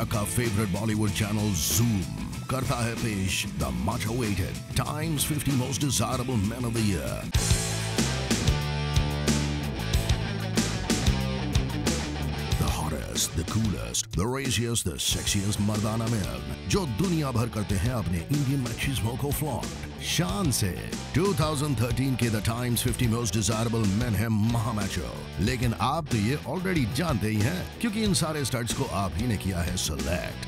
India का favourite Bollywood channel zoom करता है पेश the much awaited times 50 most desirable main of the year. The coolest, the raciest, the sexiest Mardana men जो दुनिया भर करते हैं अपने इंडियन मैचिज्मो को फ्लॉन्ट शान से। 2013 के the Times 50 most desirable main है महामैचो, लेकिन आप तो ये ऑलरेडी जानते ही हैं क्योंकि इन सारे स्टड्स को आप ही ने किया है सिलेक्ट।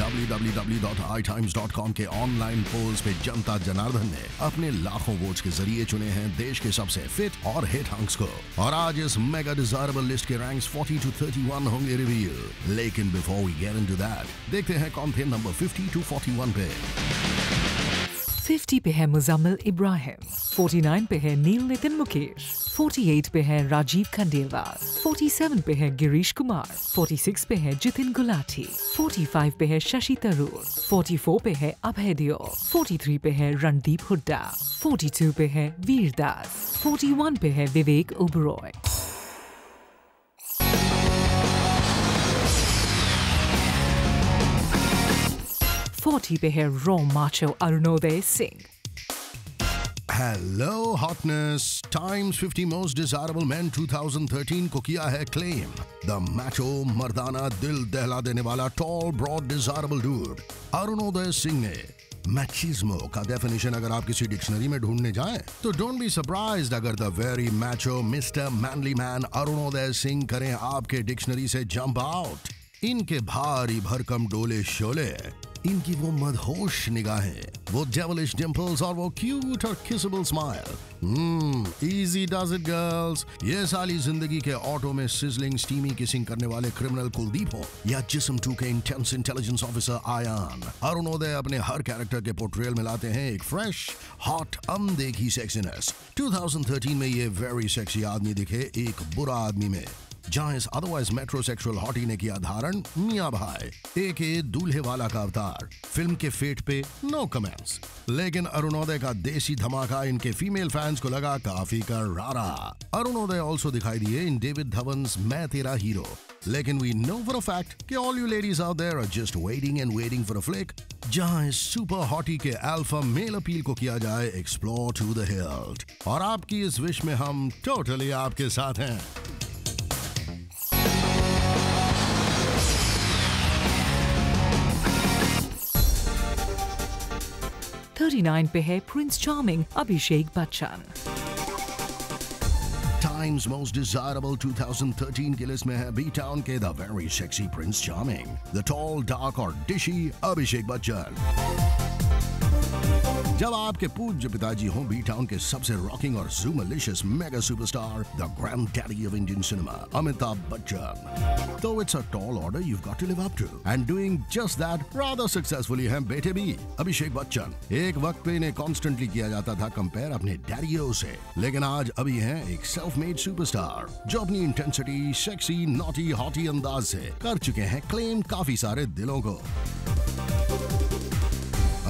www.itimes.com के ऑनलाइन पोल्स पे जनता जनार्दन ने अपने लाखों वोट्स के जरिए चुने हैं देश के सबसे फिट और हिट हंक्स को, और आज इस मेगा डिजायरेबल लिस्ट के रैंक्स 40 to 31 होंगे रिवील। लेकिन before we get into that, देखते हैं कौन थे नंबर 50 to 41 पे। 50 पे है मुजम्मिल इब्राहिम, 49 पे है नील नितिन मुकेश, 48 पे है राजीव खंडेलवाल, 47 पे है गिरीश कुमार, 46 पे है जितिन गुलाटी, 45 पे है शशि तरूर, 44 पे है अभय दियोल, 43 पे है रणदीप हुड्डा, 42 पे है वीरदास, 41 पे है विवेक ओबरॉय। पे है raw macho Arunoday Singh. Hello hotness, Times 50 most desirable men 2013 को किया है क्लेम द मैचो मर्दाना दिल दहला देने वाला tall broad desirable dude Arunoday Singh ने। मैचिज्मो का डेफिनेशन अगर आप किसी डिक्शनरी में ढूंढने जाएं तो डोंट बी सरप्राइज्ड अगर the very macho mister manly man Arunoday Singh करें आपके डिक्शनरी से जंप आउट। इनके भारी भरकम डोले शोले, इनकी वो मदहोश निगाहें, वो डेविलिश डिंपल्स और वो क्यूट और kissable smile. Easy does it girls. ये साली जिंदगी के ऑटो में सिजलिंग स्टीमी किसिंग करने वाले क्रिमिनल कुलदीप हो या जिस्म 2 के intense intelligence officer Ayaan, Arunoday अपने हर कैरेक्टर के पोर्ट्रेयल में लाते हैं एक फ्रेश हॉट अनदेखी सेक्सीनेस। 2013 में ये वेरी सेक्सी आदमी दिखे एक बुरा आदमी में, जहां इस अदरवाइज मेट्रोसेक्सुअल हॉटी ने किया धारण मियां भाई एक दूल्हे वाला का अवतार। फिल्म के फेट पे नो कमेंट्स, लेकिन अरुणोदय का देसी धमाका इनके फीमेल फैंस को लगा काफी करारा। अरुणोदय ऑल्सो दिखाई दिए इन डेविड धवन्स मैं तेरा हीरो, लेकिन we know for a fact कि all you ladies out there are just waiting for a flick जहां इस सुपर हॉटी के अल्फा मेल अपील को किया जाए एक्सप्लोर टू द हिल्ट। और आपकी इस विश में हम टोटली आपके साथ हैं। 39 पे है Prince charming Abhishek Bachchan. Times most desirable 2013 की लिस्ट में है बी टाउन के the very sexy Prince charming, the tall dark और डिशी अभिषेक बच्चन। जब आपके पूज्य पिताजी हों बी टाउन के सबसे रॉकिंग और ज़ूमलिशियस mega superstar, the grand daddy of Indian cinema Amitabh Bachchan, तो it's a tall order you've got to live up to, and doing just that rather successfully हैं बेटे भी अभिषेक बच्चन। एक वक्त पे इन्हें कॉन्स्टेंटली किया जाता था कंपेयर अपने डैडियों से, लेकिन आज अभी हैं एक सेल्फ मेड सुपरस्टार जो अपनी इंटेंसिटी, सेक्सी, नॉटी, हॉटी अंदाज से कर चुके हैं क्लेम काफी सारे दिलों को।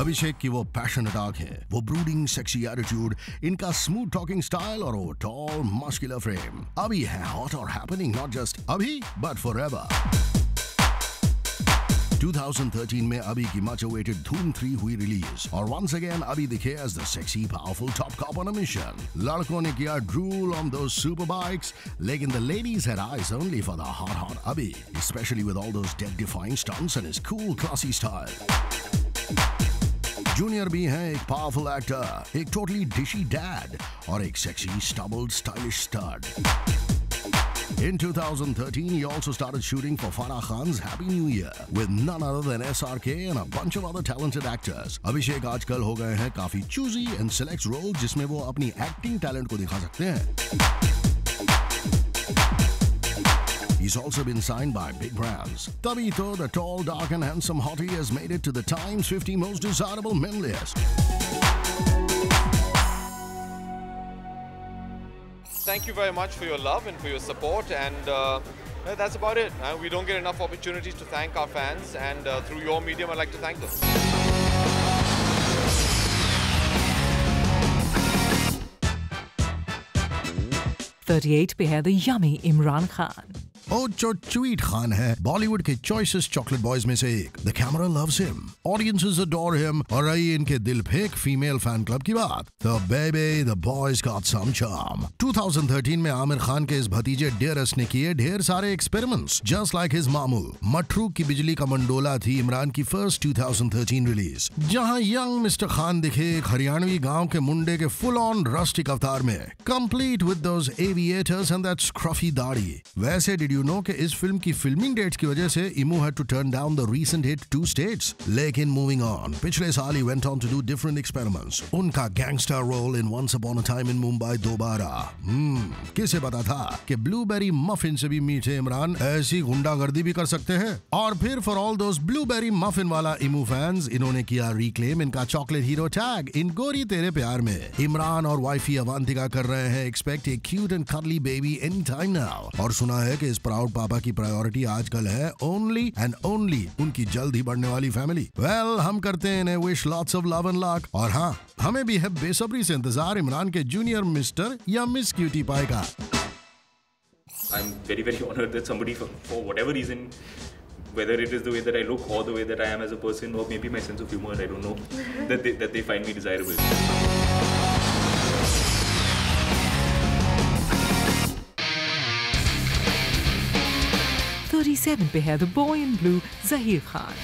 अभिषेक की वो पैशनेट आंख है, वो ब्रूडिंग सेक्सी एटीट्यूड, इनका स्मूथ टॉकिंग स्टाइल और वो टॉल मस्कुलर फ्रेम अभी है हॉट और हैपनिंग नॉट जस्ट अभी बट फॉरएवर। 2013 में अभी की मच अवेटेड धूम 3 हुई रिलीज, और वंस अगेन अभी दिखे as the sexy powerful top cop on a mission. लड़कों ने किया drool on those super bikes, लेकिन the ladies had eyes only for the hot Abhi, specially with all those death defying stunts and his cool classy style. Junior भी हैं एक powerful actor, एक totally dishy dad और एक sexy stubbled stylish star. In 2013, he also started shooting for Farah Khan's Happy New Year with none other than SRK and a bunch of other talented actors. अभिषेक आजकल हो गए हैं काफी choosy and selects roles जिसमें वो अपनी acting talent को दिखा सकते हैं। He's also been signed by big brands. Tabito, the tall, dark and handsome hottie, has made it to the Times 50 most desirable men list. Thank you very much for your love and for your support, and that's about it. We don't get enough opportunities to thank our fans, and through your medium I'd like to thank them. 38 पे है the yummy Imran Khan. ओचो चुईट Khan है बॉलीवुड के choicest chocolate boys में से एक। The camera loves him, audiences adore him, और रही इनके दिल फेंक फीमेल फैन क्लब की बात। The baby the boys got some charm. 2013 में आमिर खान के इस भतीजे डेरस ने किए ढेर सारे एक्सपेरिमेंट्स जस्ट लाइक हिज मामू। मटरू की बिजली का मंडोला थी इमरान की फर्स्ट 2013 रिलीज, जहां यंग मिस्टर खान दिखे एक हरियाणवी गांव के मुंडे के फुल ऑन रस्टिक अवतार में, complete with those aviators and that scruffy दाढ़ी। वैसे डिड यू नो कि इस फिल्म की फिल्मिंग डेट्स की वजह से Immu had to turn down the recent hit 2 States। लेकिन मूविंग ऑन, पिछले साल ही went on to do different experiments. उनका gangster role in once upon a time in Mumbai दोबारा। किसे पता था कि ब्लूबेरी मफिन से भी मीठे इमरान ऐसी गुंडागर्दी भी कर सकते हैं। और फिर for all those blueberry muffin वाला इमू फैंस, इन्होंने किया रिक्लेम इनका चॉकलेट हीरो टैग इन गोरी तेरे प्यार में। इमरान और वाइफी अवंतिका कर रहे हैं expect A cute and cuddly baby any time now. और सुना है कि इस प्राउड पापा की प्रायोरिटी आजकल है ओनली एंड ओनली उनकी जल्द ही बढ़ने वाली फैमिली। वेल, हम करते हैं इन्हें wish lots of love and luck. और हाँ, हमें भी है बेसब्री से इंतजार इमरान के जूनियर मिस्टर या मिस क्यूटी पाई का। I'm very, very honored that somebody, for whatever reason, whether it is the way that I look or the way that I am as a person, or maybe my sense of humor, I don't know, that they find me desirable. 37 पे है the boy in blue Zaheer Khan.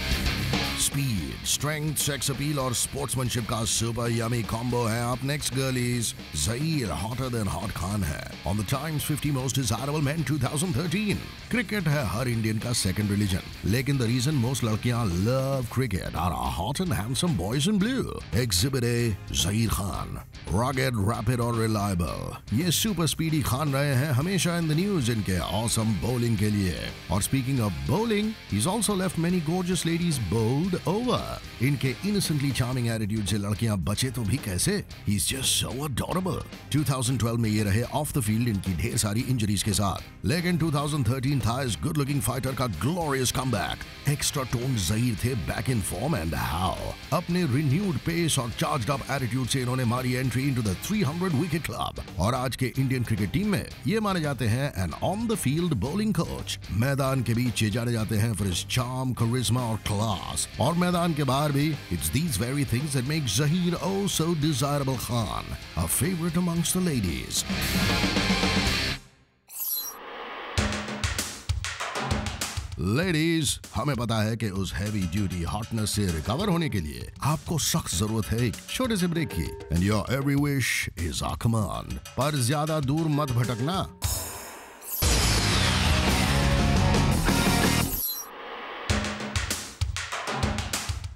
Speed, strength, sex appeal और sportsmanship का super yummy combo है। Up next girlies, Zaheer hotter than hot Khan है on the Times 50 most desirable men 2013। Cricket है हर Indian का second religion, लेकिन द रीजन मोस्ट लड़कियां love cricket are hot and handsome boys in blue. Exhibit A Zaheer Khan, rocket, rapid और reliable. ये super speedy Khan रहे हैं हमेशा इन द न्यूज इनके ऑसम बॉलिंग के लिए। और speaking of bowling, he is also left many gorgeous ladies bowled over. इनके इनोसेंटली चार्मिंग एटीट्यूड से लड़कियां बचे तो भी कैसे। He is just so adorable. 2012 में ये रहे ऑफ द फील्ड इनकी ढेर सारी इंजरीज के साथ, लेकिन 2013 था इस गुड लुकिंग फाइटर का glorious comeback. Extra tone Zaheer थे back in form and how. अपने रिन्यूड पेस और चार्ज्ड अप एटीट्यूड से इन्होंने मारी entry into the 300 wicket club और आज के इंडियन क्रिकेट टीम में ये माने जाते हैं an on the field bowling coach. मैदान के बीच ये जाने जाते हैं फॉर हिज चार्म, करिश्मा और क्लास, और मैदान के बाहर भी it's these very things that make Zaheer oh so desirable Khan, a favourite amongst the ladies. Ladies, हमें पता है कि उस हैवी ड्यूटी हॉटनेस से रिकवर होने के लिए आपको सख्त जरूरत है एक छोटे से ब्रेक की, and your every wish is our command. पर ज्यादा दूर मत भटकना।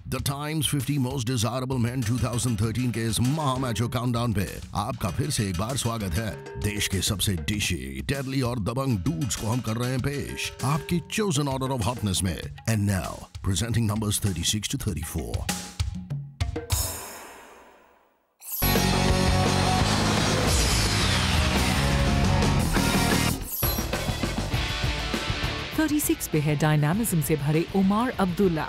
The Times 50 most desirable men 2013 के इस महामैचो काउंटडाउन पे आपका फिर से एक बार स्वागत है। देश के सबसे डिशी, डेडली और दबंग डूड्स को हम कर रहे हैं पेश आपकी चोजन ऑर्डर ऑफ हॉटनेस में। And now presenting numbers 36 to 34। पे है डायनामिज्म से भरे Omar Abdullah.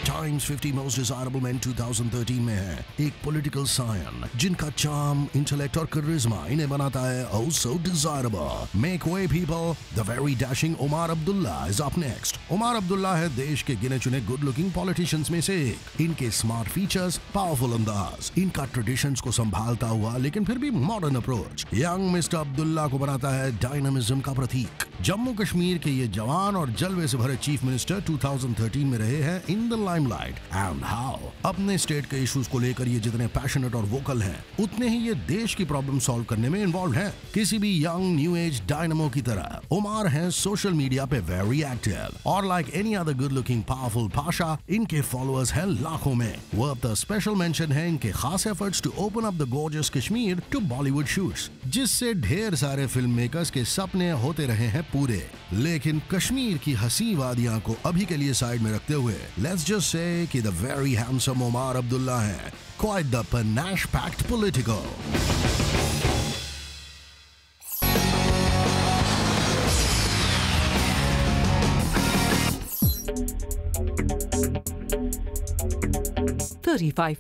Times 50 most desirable men 2013 में है एक पॉलिटिकल सायन जिनका चार्म, इंटेलेक्ट और करिश्मा इन्हें बनाता है oh so desirable। Make way people, the very dashing Omar Abdullah is up next. Omar Abdullah है देश के गिने चुने गुड लुकिंग पॉलिटिशियंस में से एक। इनके स्मार्ट फीचर्स, पावरफुल अंदाज, इनका ट्रेडिशंस को संभालता हुआ लेकिन फिर भी modern approach young mister Abdullah को बनाता है डायनामिज्म का प्रतीक। जम्मू कश्मीर के ये जवान और जलवे से भरे चीफ मिनिस्टर 2013 में रहे हैं in the limelight. And how अपने स्टेट के इश्यूज को लेकर ये जितने पैशनेट और वोकल हैं, उतने ही ये देश की प्रॉब्लम सॉल्व करने में इन्वॉल्व हैं। किसी भी यंग न्यू एज डायनामो की तरह उमर हैं सोशल मीडिया पे वेरी एक्टिव, और like any other good looking powerful Pasha, इनके फॉलोअर्स हैं लाखों में। वर्थ द स्पेशल मेंशन है इनके खास efforts to open up the gorgeous Kashmir to Bollywood shoots, जिससे ढेर सारे फिल्म मेकर्स के सपने होते रहे हैं पूरे। लेकिन कश्मीर की हसी वादियां को अभी के लिए साइड में रखते हुए लेट्स जस्ट से कि the very handsome Omar Abdullah हैं quite the panache packed political।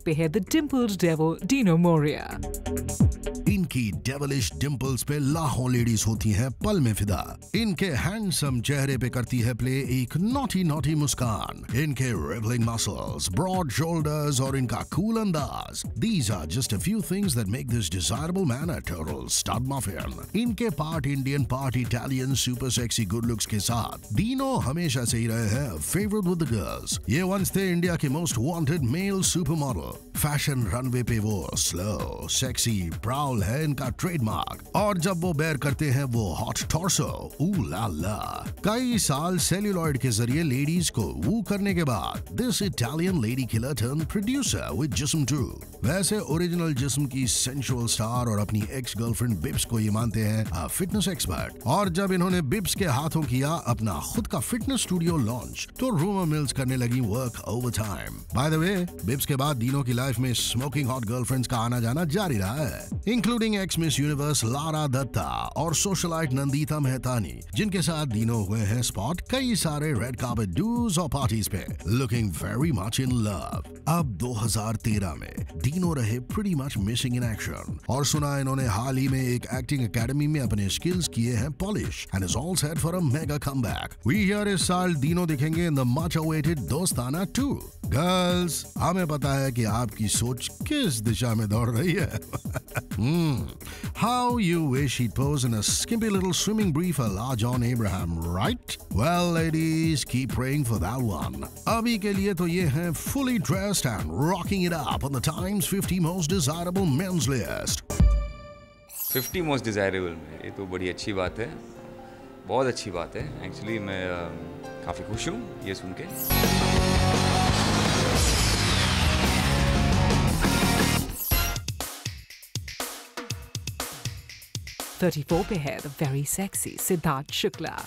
पे है the dimpled devil Dino Morea. इनकी डेविलिश डिंपल्स पे लाखों लेडीज होती हैं पल में फिदा। इनके हैंडसम चेहरे पे करती है प्ले एक नॉटी नॉटी मुस्कान। इनके रिवलिंग मसल्स, ब्रॉड शोल्डर्स और इनका कूल अंदाज, these are just a few things that make this desirable man a total stud muffin। इनके part Indian part Italian super sexy good looks के साथ दीनो हमेशा से ही रहे हैं फेवरेट विद द गर्ल्स। ये वंस थे इंडिया के most wanted male super model. Fashion runway पे वो स्लो सेक्सी प्राउल है इनका ट्रेडमार्क, और जब वो बेयर करते हैं वो हॉट टॉर्सो, ऊ ला ला। कई साल सेल्यूलॉइड के जरिए लेडीज को वू करने के बाद this Italian lady killer turn producer with जिस्म टू। वैसे ओरिजिनल जिस्म की सेंसुअल स्टार और अपनी एक्स गर्लफ्रेंड बिब्स को ये मानते हैं फिटनेस एक्सपर्ट, और जब इन्होंने बिब्स के हाथों किया अपना खुद का फिटनेस स्टूडियो लॉन्च तो रूमर मिल्स करने लगी work over time. By the way, bibs के बाद दीनो की लाइफ में स्मोकिंग हॉट गर्लफ्रेंड्स का आना जाना जारी रहा है, including ex Miss Universe Lara Dutta और सोशलाइट नंदिता मेहतानी, जिनके साथ दीनो हुए हैं स्पॉट कई सारे रेड कार्पेट डूज और पार्टीज पे, looking very much in love. अब 2013 में दीनो रहे pretty much missing in action, और सुना इन्होंने हाल ही में एक एक्टिंग एकेडमी में अपने स्किल्स किए हैं polish and is all set for a mega comeback. We hear इस साल दीनो दिखेंगे इन द मच अवेटेड दोस्ताना 2। गर्ल्स, हमें पता है कि आपकी सोच किस दिशा में दौड़ रही है। How you wish he'd pose in a skimpy little swimming brief a la John Abraham, right? Well, ladies, keep praying for that one. अभी के लिए तो ये हैं fully dressed and rocking it up on the Times 50 most desirable men's list. 50 most desirable में, ये तो बड़ी अच्छी बात है, बहुत अच्छी बात है। एक्चुअली मैं काफ़ी खुश हूँ ये सुन के। 34 पे है the very sexy Siddharth Shukla.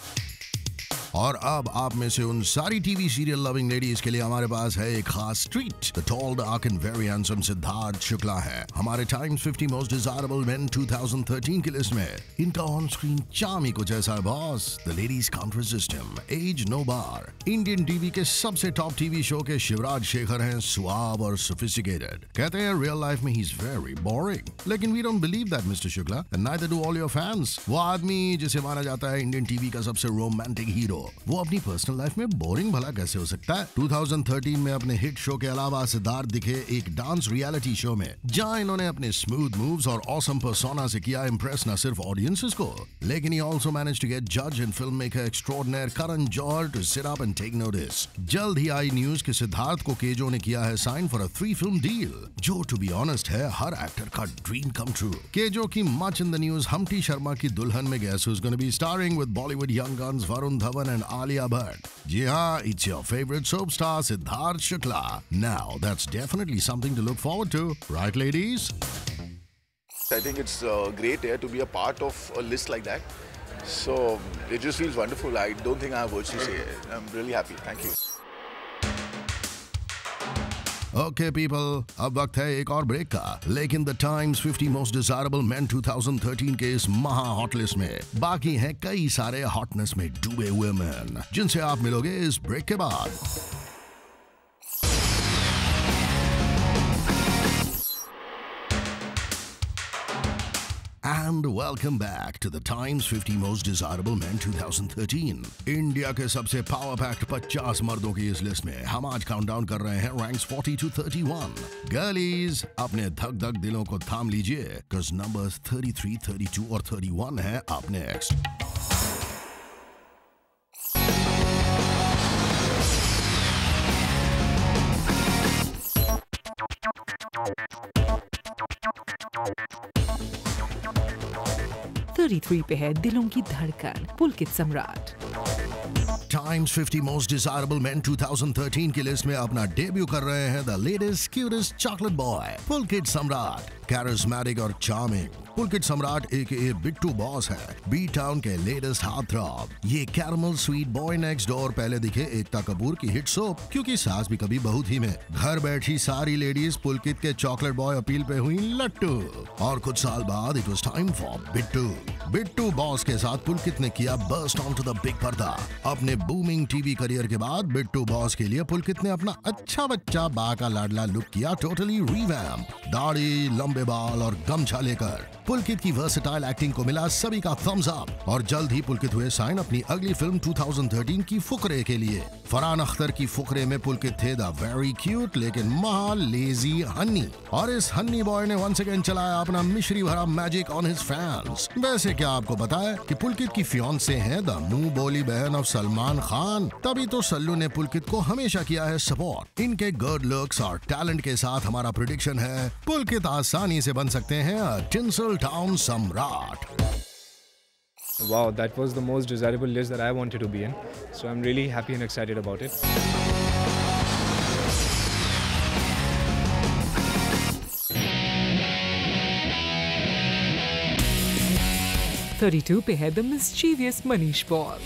और अब आप में से उन सारी टीवी सीरियल लविंग लेडीज के लिए हमारे पास है एक खास treat. The tall dark and very handsome Siddharth Shukla है हमारे टाइम्स 50 मोस्ट डिजायरेबल मेन 2013 की लिस्ट में। इनका ऑन स्क्रीन चार्म ही कुछ ऐसा है boss, the ladies can't resist him, age no bar. Indian TV के सबसे टॉप टीवी शो के शिवराज शेखर हैं सुआव और सोफिस्टिकेटेड। कहते हैं रियल लाइफ में ही इज वेरी बोरिंग, लेकिन we don't believe that Mister Shukla, and neither do all your fans. वो आदमी जिसे माना जाता है इंडियन टीवी का सबसे रोमांटिक हीरो, वो अपनी पर्सनल लाइफ में बोरिंग भला कैसे हो सकता है। 2013 में अपने हिट शो के अलावा सिद्धार्थ दिखे एक डांस रियलिटी शो में, जहां इन्होंने अपने स्मूथ मूव्स और ऑसम पर्सोना से किया इंप्रेस न सिर्फ ऑडियंसेस को, लेकिन he also managed to get जज and film maker extraordinary Karan Johar to sit up and take notice. जल्द ही आई न्यूज कि सिद्धार्थ को केजो ने किया है sign for a 3 film deal, जो टू बी ऑनेस्ट है हर एक्टर का ड्रीम कम ट्रू। केजो की much in the news Humpty Sharma की दुल्हन में guess who's gonna be starring with Bollywood young guns Varun Dhawan and Alia Bhatt. जी हाँ, it's your favorite soap star Siddharth Shukla. Now that's definitely something to look forward to, right, ladies? I think it's great to be a part of a list like that. So it just feels wonderful. I don't think I have words to say. I'm really happy. Thank you. Okay people, अब वक्त है एक और break का, लेकिन the Times 50 most desirable men 2013 के इस महा हॉट लिस्ट में बाकी हैं कई सारे हॉटनेस में डूबे हुए मैन, जिनसे आप मिलोगे इस ब्रेक के बाद। And welcome back to the Times 50 Most Desirable Men 2013। India के सबसे पावर पैक्ड 50 मर्दों की इस लिस्ट में हम आज काउंटडाउन कर रहे हैं रैंक्स 40 to 31। गर्लीज, अपने धक धक दिलों को थाम लीजिए, because numbers 33, 32 और 31 है up next। पे है दिलों की धड़कन Pulkit Samrat. Times 50 most desirable men 2013 की लिस्ट में अपना डेब्यू कर रहे हैं the latest cutest chocolate boy Pulkit Samrat. Charismatic और charming Pulkit Samrat aka Bittoo boss है बी टाउन के लेटेस्ट हार्ट थ्रॉब। ये caramel sweet boy next door पहले दिखे एकता कपूर की हिट सोप क्योंकि सास भी कभी बहू थी में घर बैठी सारी लेडीज पुलकित के चॉकलेट बॉय अपील पे हुई लट्टू, और कुछ साल बाद it was time for Bittu. Bittu boss के साथ पुलकित ने किया burst on to the big पर्दा। अपने बूमिंग टीवी करियर के बाद बिट्टू बॉस के लिए पुलकित ने अपना अच्छा बच्चा बा का लाडला लुक किया टोटली रिवैम्प। दाढ़ी, लंबे बाल और गमछा लेकर पुलकित की वर्सेटाइल एक्टिंग को मिला सभी का थम्स अप और जल्द ही पुलकित हुए साइन अपनी अगली फिल्म 2013 की फुकरे के लिए। फरहान अख्तर की फुकरे में पुलकित थे द वेरी क्यूट लेकिन महा लेजी हन्नी, और इस हन्नी बॉय ने वंस अगेन चलाया अपना मिश्री भरा मैजिक ऑन हिज फैंस। वैसे क्या आपको पता है कि पुलकित की फियांसे हैं द मुंह बोली बहन ऑफ सलमान खान, तभी तो सल्लू ने पुलकित को हमेशा किया है सपोर्ट। इनके गुड लुक्स और टैलेंट के साथ हमारा प्रेडिक्शन है पुलकित आसानी से बन सकते हैं टिंसल टाउन सम्राट। Wow, that was the most desirable list that I wanted to be in. So I'm really happy and excited about it. पे है the mischievous Manish Paul.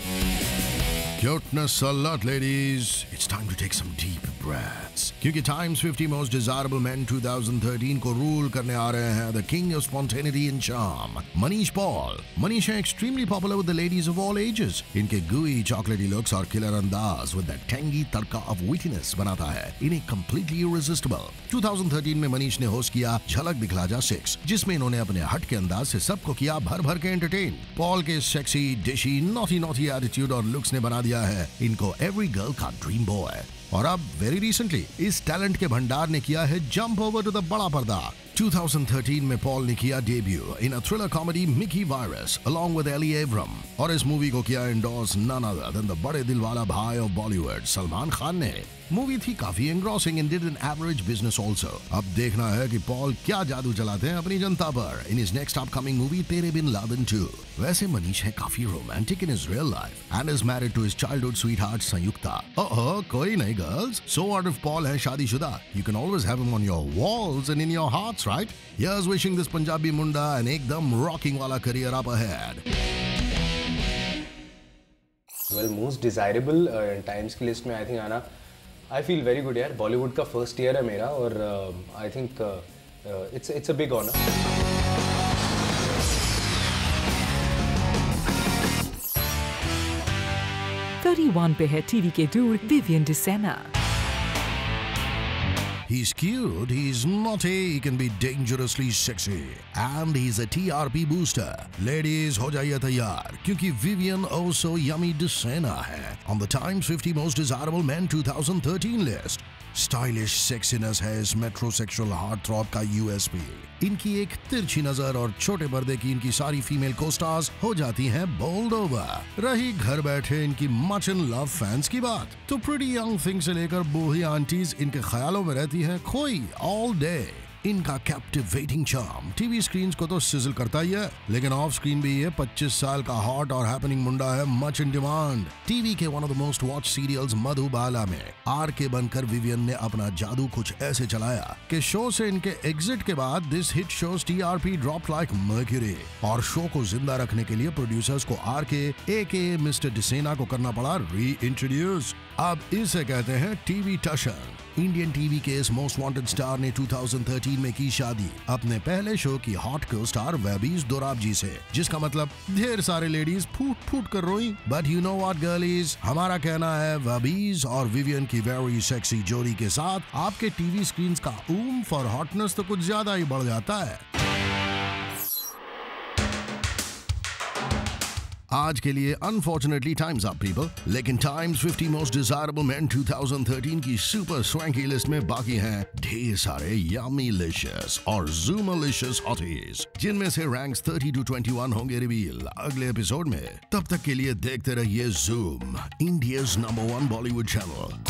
Cuteness alert, ladies. It's time to take some deep breaths. क्योंकि Times 50 Most Desirable Men 2013 को rule करने आ रहे हैं the king of spontaneity and charm, Manish Paul. Manish है extremely popular with the ladies of all ages. इनके gooey chocolatey looks और killer अंदाज with that tangy tadka of wittiness बनाता है इन्हें completely irresistible. 2013 में मनीष ने होस्ट किया झलक दिखला जा 6, जिसमें इन्होंने अपने हट के अंदाज से सबको किया भर भर के एंटरटेन। पॉल के सेक्सी, डिशी, नॉटी एटीट्यूड और लुक्स ने बना दिया है इनको एवरी गर्ल का ड्रीम बॉय। और अब वेरी रिसेंटली इस टैलेंट के भंडार ने किया है जंप ओवर टू द बड़ा पर्दा। 2013 में पॉल ने किया debut in a thriller comedy Mickey Virus along with Elli Avram, और इस मूवी को किया endorse none other than the बड़े दिल वाला भाई ऑफ बॉलीवुड सलमान खान ने। मूवी थी काफी engrossing and did an average business also. अब देखना है कि पॉल क्या जादू चलाते हैं अपनी जनता पर in his next upcoming movie Tere Bin Laden 2। वैसे मनीष है काफी romantic in his real life and is married to his childhood sweetheart Sanyukta. Oh कोई नहीं girls, so what if Paul है शादीशुदा? You can always have him on your walls and in your hearts, right? Here's wishing this Punjabi Munda an ekdam rocking wala career up ahead. Well, most desirable times की list में I think आना, I feel very good यार। बॉलीवुड का first year है मेरा और I think it's a big honor. 31 पे है टीवी के dude Vivian Dsena. He's cute, he's naughty, he can be dangerously sexy, and he's a TRP booster. Ladies, हो जाइए तैयार क्योंकि Vivian also yummy DeSena है on the Times 50 Most Desirable Men 2013 list. Stylish sexiness है इस मेट्रोसेक्सुअल heart throb का USP. इनकी एक तिरछी नजर और छोटे पर्दे की इनकी सारी फीमेल को-स्टार्स हो जाती हैं बोल्ड ओवर। रही घर बैठे इनकी मच इन लव फैंस की बात, तो प्रीटी यंग थिंग से लेकर बूढ़ी आंटीज इनके ख्यालों में रहती हैं खोई ऑल डे। इनका कैप्टिवेटिंग चार्म टीवी स्क्रीन को तो सिजल करता ही है, लेकिन ऑफ स्क्रीन भी ये 25 साल का हॉट और हैपनिंग मुंडा है मच इन डिमांड। टीवी के one of the most watch serials Madhubala में आर के बनकर विवियन ने अपना जादू कुछ ऐसे चलाया कि शो से इनके एग्जिट के बाद this hit shows TRP drop like mercury, और शो को जिंदा रखने के लिए प्रोड्यूसर्स को आर के एके मिस्टर डिसेना को करना पड़ा री इंट्रोड्यूस। अब इसे कहते हैं टीवी टशन। इंडियन टीवी के इस मोस्ट वांटेड स्टार ने 2013 में की शादी अपने पहले शो की हॉट को स्टार वेबीज दोराबजी से, जिसका मतलब ढेर सारे लेडीज फूट फूट कर रोई। बट यू नो व्हाट गर्लीज, हमारा कहना है वेबीज और विवियन की वेरी सेक्सी जोड़ी के साथ आपके टीवी स्क्रीन का ऊम्फ और हॉटनेस तो कुछ ज्यादा ही बढ़ जाता है। आज के लिए अनफॉर्चुनेटली टाइम्स अप पीपल, लेकिन टाइम्स 50 मोस्ट डिजायरेबल मेन 2013 की सुपर स्वैंकी लिस्ट में बाकी हैं ढेर सारे यम्मीलिशियस और ज़ूमलिशियस हॉटीज, जिनमें से रैंक्स 30 to 21 होंगे रिवील अगले एपिसोड में। तब तक के लिए देखते रहिए zoom, India's number 1 Bollywood channel.